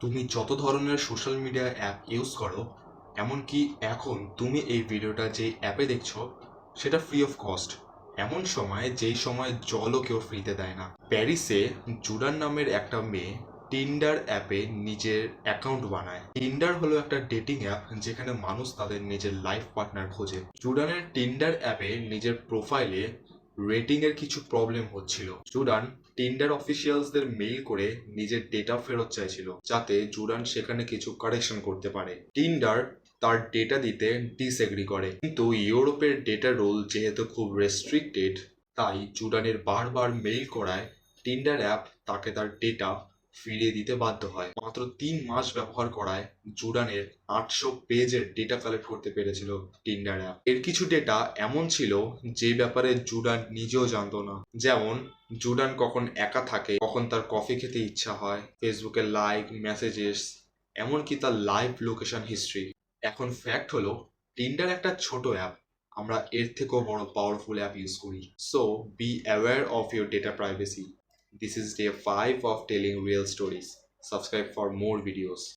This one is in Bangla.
তুমি যত ধরনের সোশ্যাল মিডিয়া অ্যাপ ইউজ করো, এমনকি এখন তুমি এই ভিডিওটা যে অ্যাপে দেখছো সেটা ফ্রি অফ কস্ট। এমন সময় যেই সময় জলও কেউ ফ্রিতে দেয় না। প্যারিসে জুডান নামের একটা মেয়ে টিন্ডার অ্যাপে নিজের অ্যাকাউন্ট বানায়। টিন্ডার হলো একটা ডেটিং অ্যাপ যেখানে মানুষ তাদের নিজের লাইফ পার্টনার খোঁজে। জুডানের টিন্ডার অ্যাপে নিজের প্রোফাইলে রেটিং এর কিছু প্রবলেম হচ্ছিল। জুডান টিন্ডার অফিসিয়ালসদের মেইল করে নিজের ডেটা ফেরত চাইছিল, যাতে জুডান সেখানে কিছু কারেকশন করতে পারে। টিন্ডার তার ডেটা দিতে ডিসএগ্রি করে, কিন্তু ইউরোপের ডেটা রুল যেহেতু খুব রেস্ট্রিক্টেড, তাই জুডানের বারবার মেইল করায় টিন্ডার অ্যাপ তাকে তার ডেটা ফিরিয়ে দিতে বাধ্য হয়। মাত্র 3 মাস ব্যবহার করায় জুডানের 800 পেজের ডেটা কালেক্ট করতে পেরেছিল টিন্ডার অ্যাপ। এর কিছু ডেটা এমন ছিল যে ব্যাপারে জুডান নিজেও জানতো না। যেমন জুডান কখন একা থাকে, কখন তার কফি খেতে ইচ্ছা হয়, ফেসবুকে লাইক, মেসেজেস, এমনকি তার লাইভ লোকেশন হিস্ট্রি। এখন ফ্যাক্ট হলো, টিন্ডার একটা ছোট অ্যাপ, আমরা এর থেকেও বড় পাওয়ারফুল অ্যাপ ইউজ করি। So be aware of your data privacy. This is day 5 of telling real stories. Subscribe for more videos.